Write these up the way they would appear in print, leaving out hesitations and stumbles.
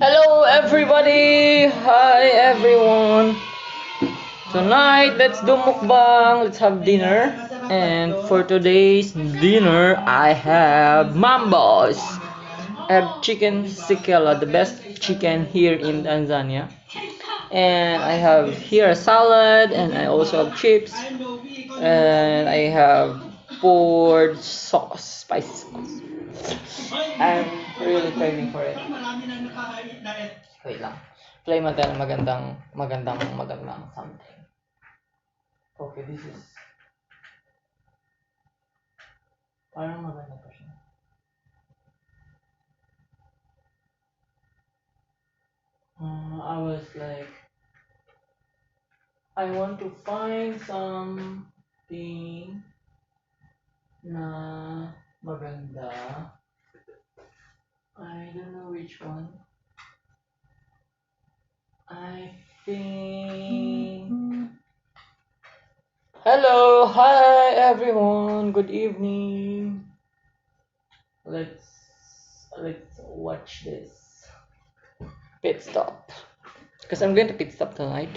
Hello everybody! Hi everyone! Tonight let's do mukbang, let's have dinner. And for today's dinner I have mambos. I have chicken sikela, the best chicken here in Tanzania. And I have here a salad and I also have chips. And I have poured sauce, spicy sauce. I'm really craving for it. Wait lang. Play mo tayo ng magandang something. Okay, this is... Parang maganda pa siya. I was like... I want to find something na maganda. I don't know which one. I think... Hello, hi everyone, good evening. Let's watch this pit stop because I'm going to pit stop tonight.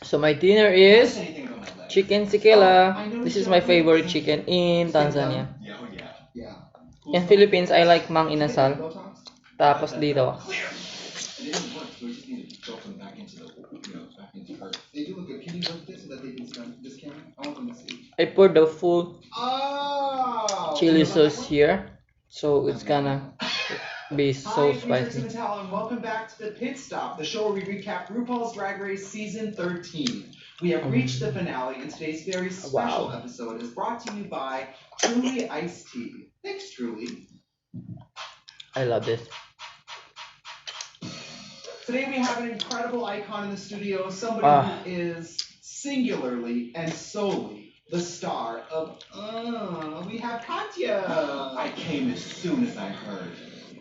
So my dinner is chicken sikela. This is my favorite chicken in Tanzania. In Philippines, I like mang inasal. Tapos dito, I poured the full chili sauce here, so it's gonna be so spicy. And welcome back to the Pit Stop, the show where we recap RuPaul's Drag Race Season 13. We have reached the finale, and today's very special episode is brought to you by Truly Iced Tea. Thanks, Truly. I love this. Today we have an incredible icon in the studio, somebody who is singularly and solely the star of we have Katya. I came as soon as I heard.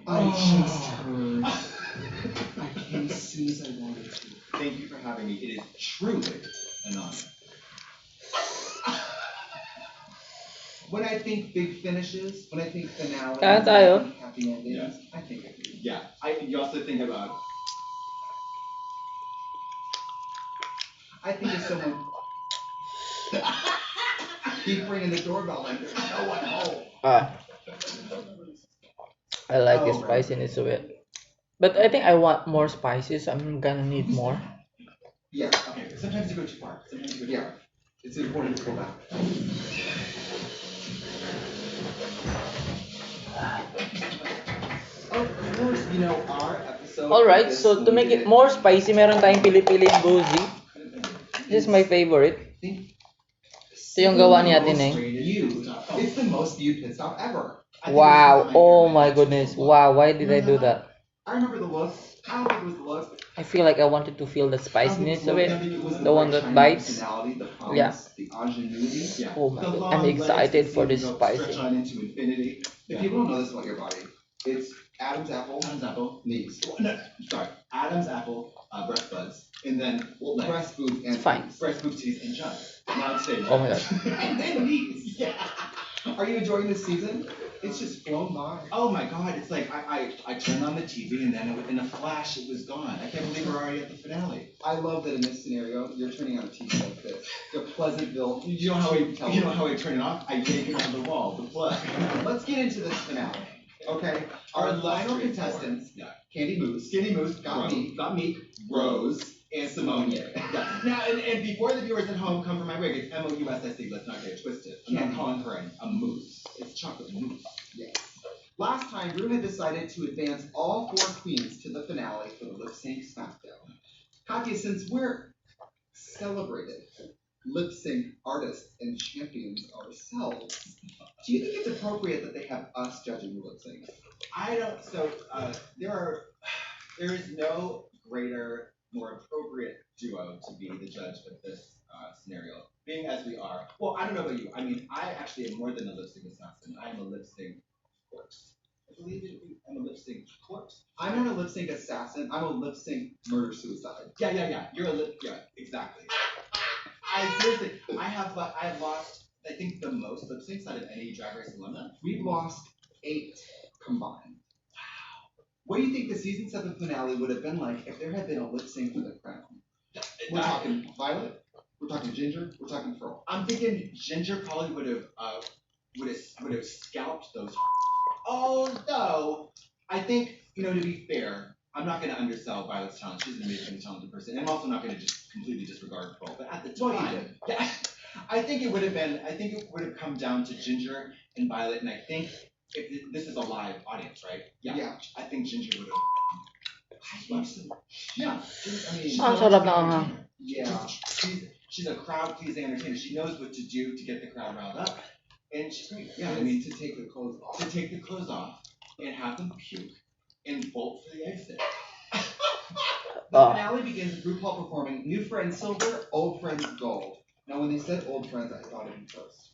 I just heard. I came as soon as I wanted to. Thank you for having me. It is truly an honor. When I think big finishes, when I think finale, happy endings, I think of you. Yeah. You also think about... I think of someone... Keep ringing the doorbell like there's no one home. I like the spiciness of it. But I think I want more spices, so I'm gonna need more. Yeah, okay. Sometimes you go too far. Sometimes you go too far. It's important to pull back. Of course, you know, our episode... Alright, so to make it more spicy, meron tayong pili-piling gozi. This is my favorite. Ito yung gawa ni Ate Neng. It's the most viewed pit stop ever. Wow, oh my goodness. Wow, why did I do that? I remember the look. I don't think it was the look. I feel like I wanted to feel the spiciness of it. The one that bites. Yeah. Oh my god. I'm excited for this spicy. If people don't know this about your body, it's Adam's apple, knees. No, sorry. Adam's apple, breast buds, and then breast boobs and fine. Breast boobs, titties, and chun. Now it's stable. Oh my god. And then knees. Yeah. Are you enjoying this season? It's just flown by. Oh my god, it's like I turned on the TV and then in a flash it was gone. I can't believe we're already at the finale. I love that in this scenario you're turning on a TV like this. The Pleasantville. You know how I turn it off? I take it on the wall, the plug. Let's get into this finale. Okay. Our final contestants, Candy Moose, got me, Rose, and Simone. Yeah. Now, and before the viewers at home come for my wig, it's M-O-U-S-S-E, let's not get it twisted. I'm not calling her a moose. It's chocolate mousse. Yes. Last time, Rue had decided to advance all 4 queens to the finale for the lip sync smackdown. Katya, since we're celebrated lip sync artists and champions ourselves, do you think it's appropriate that they have us judging the lip sync? I don't. So there is no greater, more appropriate duo to be the judge of this scenario. Being as we are, well, I don't know about you. I mean, I actually am more than a lip sync assassin. I am a lip sync horse. believe it. I'm a lip sync corpse. I'm not a lip sync assassin. I'm a lip sync murder suicide. Yeah. You're a lip. Yeah, exactly. I seriously, I have lost. I think the most lip syncs out of any Drag Race alumna. We've lost 8 combined. What do you think the season 7 finale would have been like if there had been a lip sync for the crown? We're talking Violet. We're talking Ginger. We're talking Pearl. I'm thinking Ginger probably would have scalped those. Although I think to be fair, I'm not going to undersell Violet's talent. She's an amazingly talented person, and I'm also not going to just completely disregard Pearl. But at the time, yeah, I think it would have been. I think it would have come down to Ginger and Violet, and I think if this is a live audience, right? Yeah. I think Ginger would have. Yeah, I mean, Ang sarap ng anghang. Yeah. she's a crowd pleasing entertainer. She knows what to do to get the crowd riled up, and she's great. Yeah, I mean, to take the clothes off. to take the clothes off and have them puke and bolt for the exit. The finale begins with RuPaul performing New Friends Silver, Old Friends Gold. Now, when they said Old Friends, I thought of you first.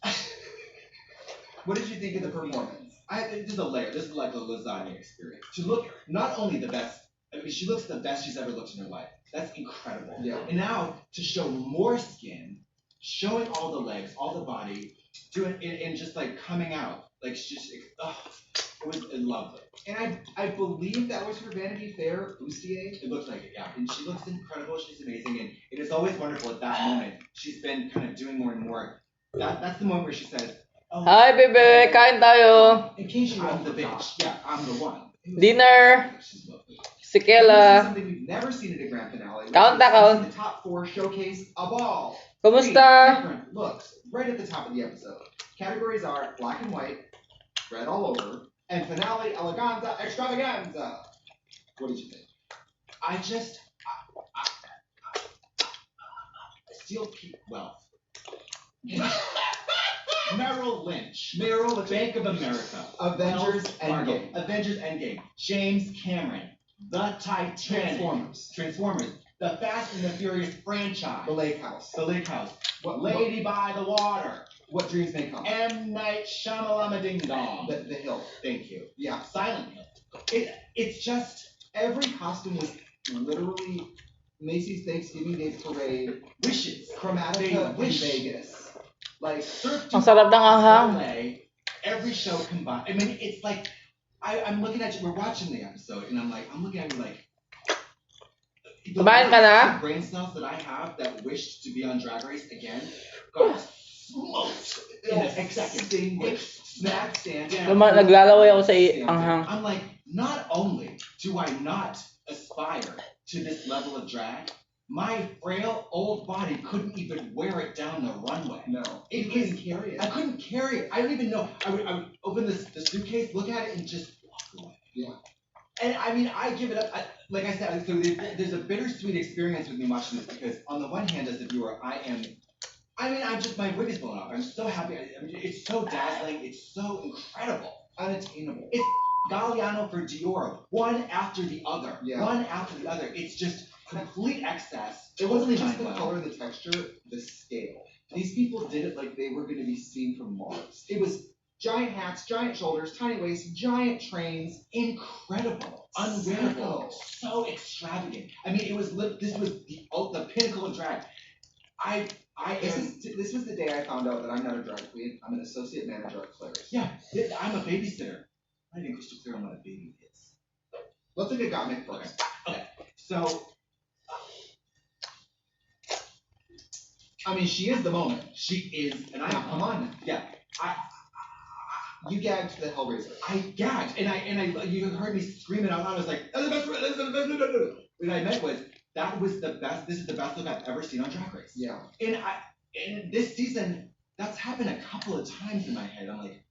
What did you think of the performance? This is a layer. This is like a lasagna experience. To look not only the best. I mean, she looks the best she's ever looked in her life. That's incredible. Yeah. And now to show more skin, showing all the legs, all the body, doing and just like coming out, like she's just, it was lovely. And I believe that was for Vanity Fair bustier. It looks like it, yeah. And she looks incredible. She's amazing, and it is always wonderful at that moment. She's been kind of doing more and more. That's the moment where she says, "Oh, Hi, bebe! Kain tayo! In case you I'm don't the forgot. bitch. Yeah, I'm the one." Dinner! She's lovely. Si This is Kela. something we've never seen at a grand finale. which Count is ta, count. The top 4 showcase a ball. Kumusta? 3 different looks right at the top of the episode. Categories are black and white, red all over, and finale eleganza extravaganza. What did you think? I just steal wealth. Merrill Lynch, Bank of America, Avengers Wells Fargo, Endgame. Avengers Endgame, James Cameron, The Titanic, Transformers, the Fast and the Furious franchise, The Lake House. The Lake House, What Lady by the Water, What dreams may come. M. Night Shyamalama Ding Dong. The Hill. Thank you. Yeah. Silent Hill. It's just Every costume was literally Macy's Thanksgiving Day Parade, wishes. Chromatica They in wish. Vegas. Like, Ang sarap ng anghang. LA, every show combined. I mean, it's like I'm looking at you. We're watching the episode, and I'm looking at you like. The Kumain ka na? brain cells that I have that wished to be on Drag Race again got smoked in a second. Extinguished. Snack stand. Naglalaway ako sa anghang. I'm like, not only do I not aspire to this level of drag, my frail old body couldn't even wear it down the runway. No. It couldn't is. carry it. I couldn't carry it. I don't even know. I would open the suitcase, look at it, and just walk away. Yeah. And I mean, I give it up. Like I said, so there's a bittersweet experience with me watching this because on the one hand, as a viewer, I'm just, my wig is blown off. I'm so happy. I mean, it's so dazzling. It's so incredible. Unattainable. It's Galliano for Dior, one after the other. Yeah. One after the other. It's just complete excess. It wasn't just Totally the color, the texture, the scale. These people did it like they were going to be seen from Mars. It was giant hats, giant shoulders, tiny waists, giant trains. Incredible, unwearable, so extravagant. I mean, this was the pinnacle of drag. This was the day I found out that I'm not a drag queen. I'm an associate manager at Claire's. Yeah, I'm a babysitter. I think crystal clear on what a baby is. Let's look at Gottmik first. Okay, so I mean, she is the moment. she is, and Come on now. Yeah, You gagged the Hellraiser. I gagged, and I, you heard me screaming out loud. I was like, "That's the best! That's the best!" What I meant was that was the best. This is the best look I've ever seen on Drag Race. Yeah. And this season, that's happened a couple of times in my head. I'm like,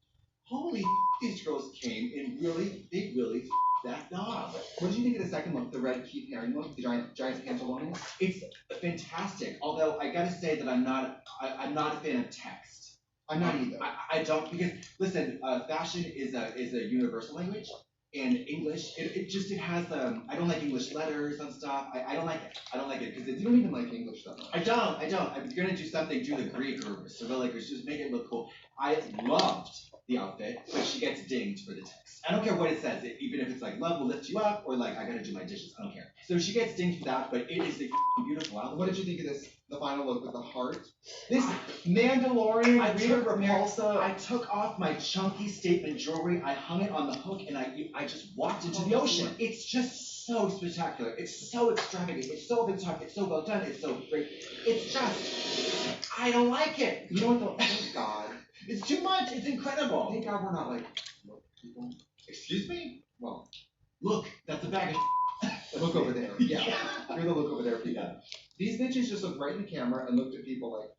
holy, these girls came and they really that knob. What did you think of the second look, the red Keith Haring look, the giant pantalones? It's fantastic. Although I gotta say that I'm not a fan of text. I'm not either. I don't, because listen, fashion is a universal language, and English. It has I don't like English letters and stuff. I don't like it. I don't like it because You don't even like English that much. I don't. If you're gonna do something, do the Greek or Cyrillic or just make it look cool. I loved the outfit, but she gets dinged for the text. I don't care what it says, even if it's like love will lift you up or like I gotta do my dishes. I don't care. So she gets dinged for that, but it is a beautiful outfit. What did you think of this? The final look with the heart. This Mandalorian Rita Repulsa. I took off my chunky statement jewelry. I hung it on the hook, and I just walked into the ocean. It's just so spectacular. It's so extravagant. It's so over the top. It's so well done. It's so great. It's just I don't like it. You know what? Thank God. It's too much. It's incredible. Thank God we're not like look people. Excuse me? Well, Look, that's a bag of look over there. Yeah. Yeah. You're the look over there people. Yeah. These bitches just looked right in the camera and looked at people like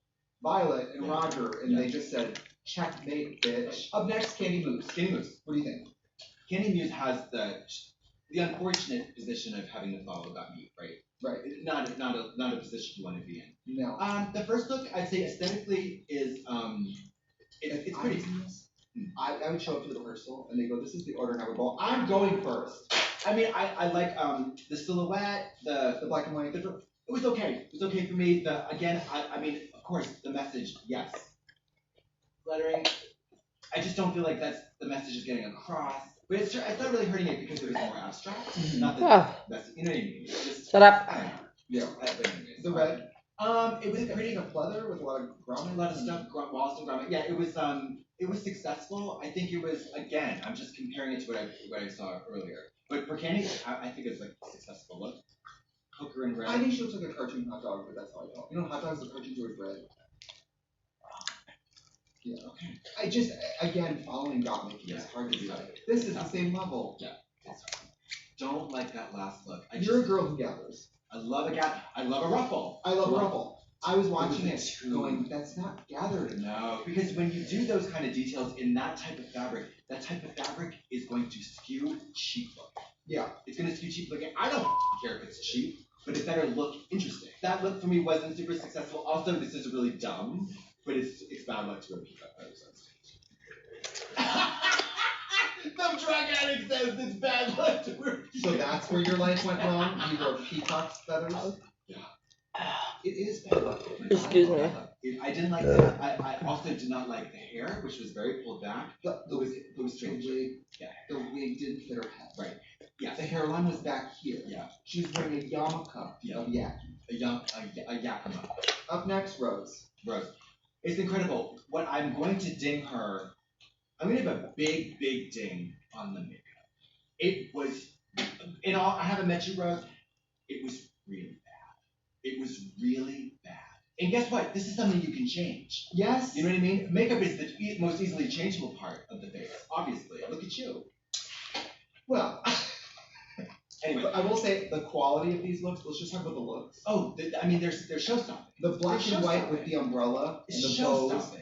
Violet and Yeah. Roger, and Yeah. they just said, checkmate, bitch. Up next, Candy Moose. Candy Moose. What do you think? Candy Muse has the unfortunate position of having to follow that meat, right? Right. Not a position you want to be in. No. The first look, I'd say aesthetically is it's pretty. I would show up to the rehearsal and they go, this is the order and I would go, I'm going first. I mean, I like the silhouette, The black and white. it was okay. It was okay for me. I mean, of course, the message, yes. Lettering, I just don't feel like that's the message is getting across. But it's not really hurting it because it was more abstract. Not that that's you know what I mean. It's just Sarap. I don't know. Yeah. But anyways, The red. It was Pretty a pleather with a lot of grommet. a lot of stuff, Wallaston grommet. Yeah, it was successful. I think it was again. I'm just comparing it to what I saw earlier. But for Candy, I think it's like a successful look. Hooker and red. I think she looks like a cartoon hot dog, but that's how I felt. You know, hot dogs, the cartoons always red. Yeah. Okay. I just, again, following got making Yeah. this hard to decide. This is the same level. Don't like that last look. You're a girl who gathers. I love a gap. I love a ruffle. I love ruffle. I was watching It was it, a two. going, that's not gathered. No, because when you do those kind of details in that type of fabric is going to skew cheap look. Yeah. It's going to skew cheap looking. I don't care if it's cheap, but it better look interesting. That look for me wasn't super successful. Also, this is really dumb, but it's bad luck to repeat that pose on stage. Some drug addict says it's bad luck to repeat. So that's where your life went wrong? You were peacock's feathers? Yeah. It is bad luck. Excuse me. I didn't like that. I also did not like the hair, which was very pulled back. The wig, Yeah. the wig didn't fit her head. Right. Yeah. The hairline was back here. Yeah. She was wearing a yarmulke Yeah. of yak. A Yakima. Up next, Rose. Rose. It's incredible. What I'm going to ding her, I'm going to have a big, big ding on the makeup. It was, in all, I haven't met you, Rose. It was really bad. It was really bad. And guess what? This is something you can change. Yes. You know what I mean? Makeup is the most easily changeable part of the face, obviously. Look at you. Well, Anyway. I will say the quality of these looks, let's just talk about the looks. Oh, I mean, they're show-stopping. The black and white with the umbrella and the bows Show-stopping.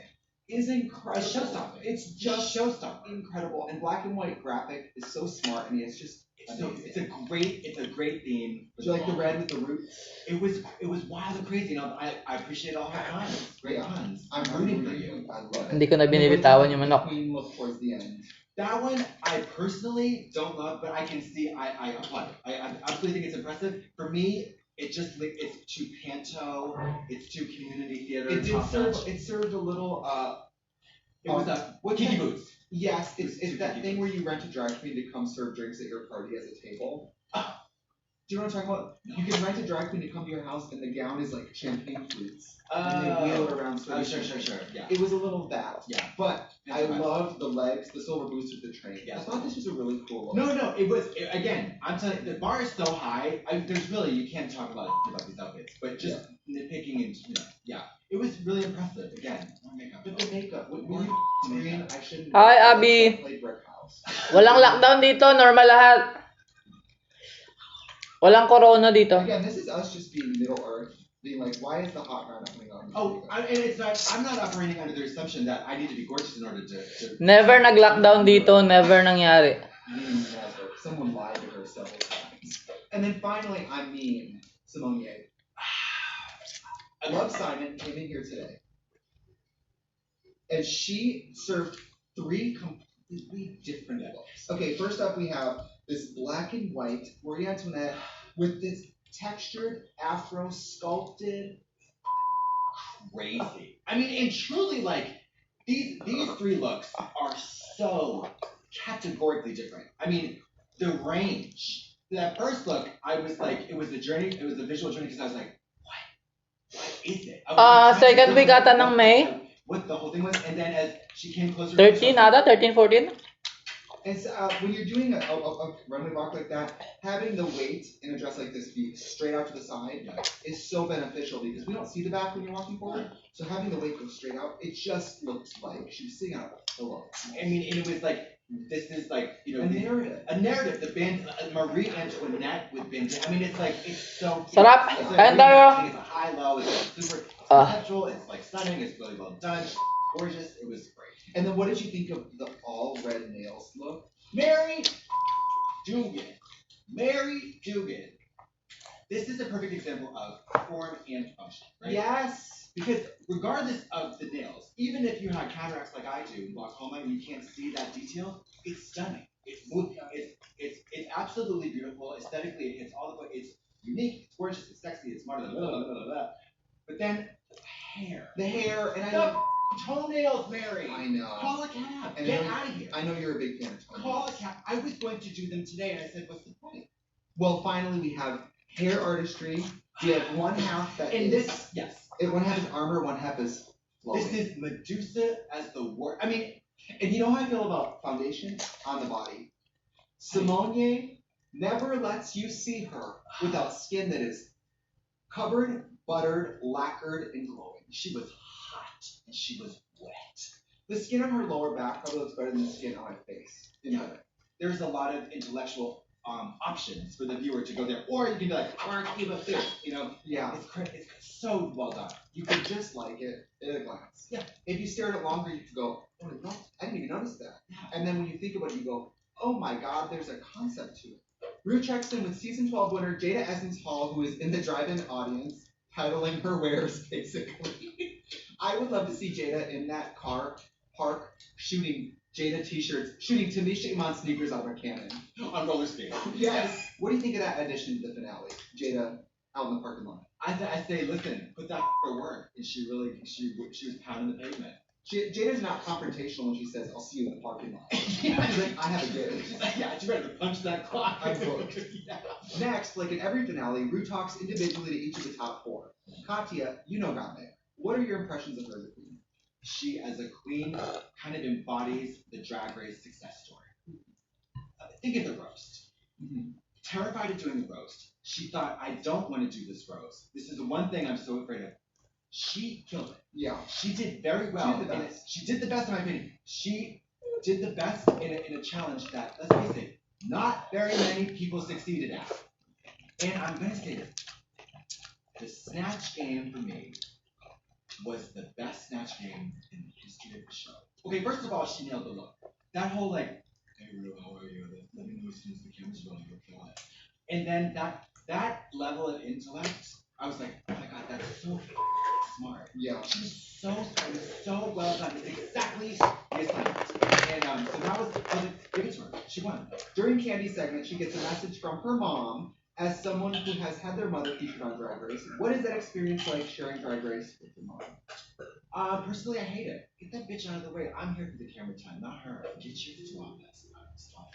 is incredible. It's show-stopping. It's Just show-stopping. incredible. And black and white graphic is so smart. I mean, it's just amazing. It's a great theme. Do you like the red with the roots? It was wild and crazy. You know, I appreciate all her puns. Great Yeah. puns. I'm rooting for you. I love it. Hindi ko na binibitawan yung manok. Queen look towards the end. That one I personally don't love, but I can see I applaud it. I absolutely think it's impressive. For me, it's too panto. It's too community theater. It did top serve. notch. It served a little. It was what Kiki kind- Boots. Yes, it's Too that picky. thing where you rent a drag queen to come serve drinks at your party as a table. Do you know what I'm talking about? No. You can rent a drag queen to come to your house, and the gown is like champagne flutes, and they wheel it around. Oh, sure. Yeah. It was a little that, Yeah. but I That's fine. loved the legs, the silver boots with the train. Yeah. I thought this was a really cool look. No, it was again. I'm telling you, the bar is so high. There's really you can't talk about these outfits, but just nitpicking and yeah, it was really impressive. Again, more makeup. But the makeup, when you green, I shouldn't. Hi, Abby. Played Brick House. Walang lockdown dito, normal lahat. Walang corona dito. Again, this is us just being Middle Earth, being like, why is the hot guy not coming on? Oh, and it's not. I'm not operating under the assumption that I need to be gorgeous in order to Never nag-lockdown dito, never nangyari. Never. Someone lied to her several times. And then finally, I mean, Simone Ye. I love Simon came in here today, and she served three completely different looks. Okay, first up we have this black and white Marie Antoinette with this textured afro sculpted Crazy. I mean, and truly, like these three looks are so categorically different. I mean, the range. That first look, I was like, it was the journey. It was the visual journey because I was like, what is it? I was like, trying to Second week figure ata out ng May. what the whole thing was, and then as she came closer, 13 ata, 13, 14. And so, when you're doing a runway walk like that, having the weight in a dress like this be straight out to the side is so beneficial because we don't see the back when you're walking forward. So having the weight go straight out, it just looks like she was sitting on a pillow. I mean, and it was like, this is like, you know, A narrative. A narrative. The band, Marie Antoinette with bandana. I mean, it's like, it's so. Sarap. It's like, Kain really, tayo. it's a high low. It's super conceptual. It's like stunning. It's really well done. Gorgeous. It was great. And then what did you think of the all red nails look? Mary Dugan. Mary Dugan. This is a perfect example of form and function, right? Yes. Because regardless of the nails, even if you have cataracts like I do, glaucoma, and you can't see that detail, it's stunning. It's absolutely beautiful. Aesthetically, it hits all the way. It's unique. It's gorgeous. It's sexy. It's smart. Blah, blah, blah, blah, blah. But then hair. The hair and The toenails, Mary. I know. Call a cab. And Get I know- out of here. I know you're a big fan of toenails. Call a cab. I was going to do them today, and I said, "What's the point?" Well, finally we have hair artistry. We have one half that And is- this, yes, one half is armor, one half is flowing. this is Medusa as the word. I mean, And you know how I feel about foundation on the body? Simone never lets you see her without skin that is covered, buttered, lacquered, and glowing. she was hot and she was wet. The skin on her lower back probably looks better than the skin on my face. Yeah. There's a lot of intellectual options for the viewer to go there, or you can be like, or keep up this, you know. Yeah. It's so well done. You could just like it at a glance. Yeah. If you stare at it longer, you could go, oh, no, I didn't even notice that. Yeah. And then when you think about it, you go, oh my God, there's a concept to it. Rue checks in with season 12 winner Jada Essence Hall, who is in the drive-in audience, peddling her wares, basically. I would love to see Jada in that car park shooting Jada t-shirts, shooting Tamisha Iman sneakers out of a cannon. On roller skates. Yes. What do you think of that addition to the finale? Jada out in the parking lot. I say, listen, put that to work. And she was pounding the pavement. Jada's not confrontational when she says, I'll see you in the parking lot. Yeah. She's like, I have a gift. She's like, yeah, you ready to punch that clock. I'm booked. Yeah. Next, like in every finale, Rue talks individually to each of the top four. Katya, you know Gane. What are your impressions of her as a queen? She, as a queen, kind of embodies the Drag Race success story. Think of the roast. Mm-hmm. Terrified of doing the roast, she thought, I don't want to do this roast. This is the one thing I'm so afraid of. She killed it. Yeah. She did very well. She did the best. She did the best, in my opinion. She did the best in a challenge that, let's face it, not very many people succeeded at. And I'm going to say this. The Snatch Game for me was the best Snatch Game in the history of the show. Okay, first of all, she nailed the look. That whole like, hey Rue, how are you? Let me know as soon as the camera's rolling, you're killing it. And then that level of intellect, I was like, oh my God, that's so smart. Yeah. She was so smart, it was so well done. It's exactly the assignment. And so that was, give it to her. She won. During Candy's segment, she gets a message from her mom as someone who has had their mother featured on Drag Race. What is that experience like sharing Drag Race with your mom? Personally, I hate it. Get that bitch out of the way. I'm here for the camera time, not her. Get your flop ass out. Stop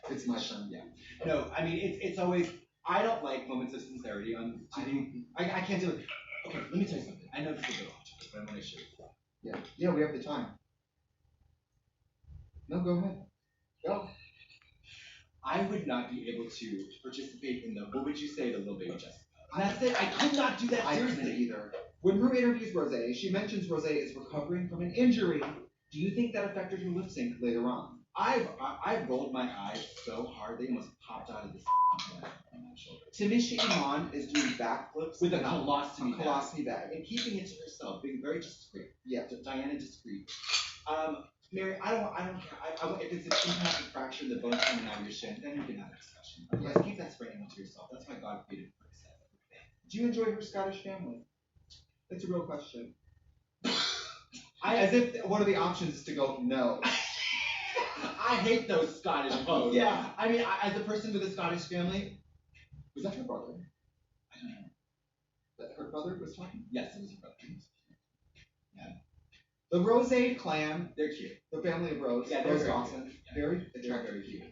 it. It's my turn. Yeah. No, I mean, it's always, I don't like moments of sincerity on TV. I can't do it. Okay, let me tell you something. I know this is a bit off, but I want to show you. Yeah, we have the time. No, go ahead. Go. I would not be able to participate in the, what would you say to Lil Baby Jessica? That's it. I could not do that I couldn't seriously. either. When Rue interviews Rosé, she mentions Rosé is recovering from an injury. Do you think that affected her lip sync later on? I've rolled my eyes so hard they almost popped out of this on my shoulder. Tamisha Iman is doing backflips With a colostomy bag. And keeping it to herself, being very discreet. Yeah. Diana discreet. Mary, I don't care. If it's an impacted fracture in the bone coming out of your shin, then we can have a discussion. Otherwise, keep that spraying onto yourself. That's why God created what he said. Do you enjoy her Scottish family? That's a real question. As if one of the options is to go no. I hate those Scottish pose. Yeah. I mean, as a person with a Scottish family, Was that her brother? I don't know. That her brother was talking? Yes, it was her brother. The Rose clan, They're cute. the family of Rose, Yeah, they're Rose very Dawson, cute. Yeah. very They're attractive. very cute.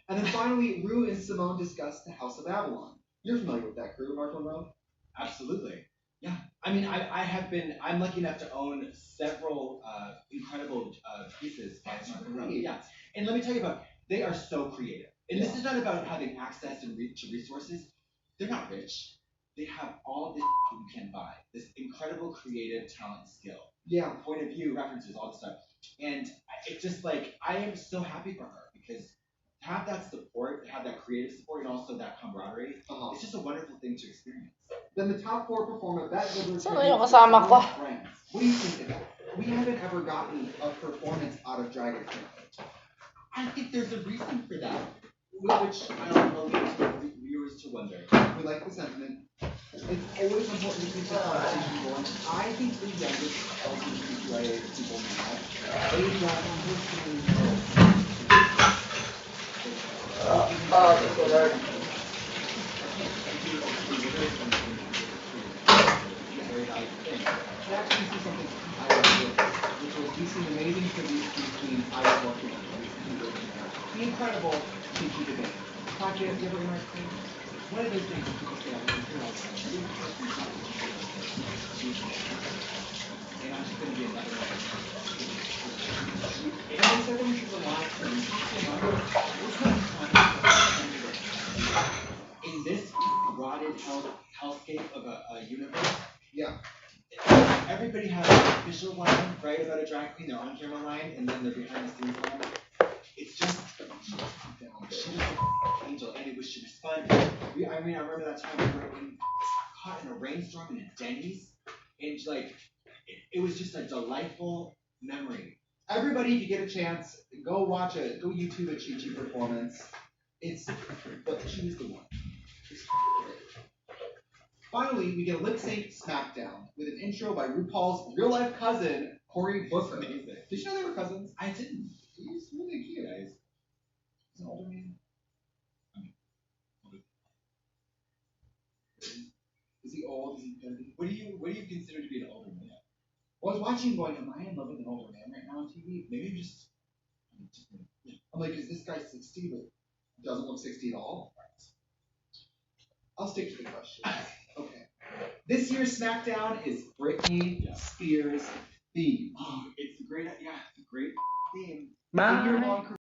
And then finally, Rue and Simone discussed the House of Avalon. You're familiar with that crew, Mark Monroe? Absolutely. Yeah. I mean, I'm lucky enough to own several incredible pieces by That's Mark right. Monroe. Yeah. And let me tell you they are so creative. And this is not about having access and reach to resources. They're not rich. They have all this you can buy. This incredible creative talent, skill. Yeah. Point of view, references, all this stuff. And it's just like, I am so happy for her because to have that support, to have that creative support, and also that camaraderie, it's just a wonderful thing to experience. Then the top four performer, Bette Midler, Sino yung kasama ko? Friends. What do you think of that? We haven't ever gotten a performance out of Drag Race. I think there's a reason for that, which I'll leave to the viewers to wonder. We like the sentiment. It's always important to keep the conversation going. I think the youngest LGBTQIA people now, they don't understand I actually see something I was doing, which was we see an amazing tribute between I was working on the incredible Kiki debate. Katya, have you ever interact with him? One of those things that people say, I was here all the time. I didn't personally talk to him. And I'm just going to be another one. And they said that we should relax and we talk to him. We're trying to in this rotted hellscape of a universe. Yeah. Everybody has an official line, right, about a drag queen, their on-camera line, and then their behind-the-scenes line. It's just she was an angel, and she was fun. I remember that time we were caught in a rainstorm in a Denny's, and like it was just a delightful memory. Everybody, if you get a chance, go YouTube a Chi Chi performance. But she was the one. Finally, we get a lip sync smackdown with an intro by RuPaul's real life cousin, Cory Booker. Amazing. Did you know they were cousins? I didn't. He's really cute, guys. He's an older man. Is he old? Is he 30? What do you consider to be an older man? Well, I was watching him going, am I in love with an older man right now on TV? Maybe I'm like, is this guy 60 but doesn't look 60 at all? I'll stick to the question. Okay. This year's SmackDown is Britney Spears theme. Oh, it's a great theme. Bye. A year-long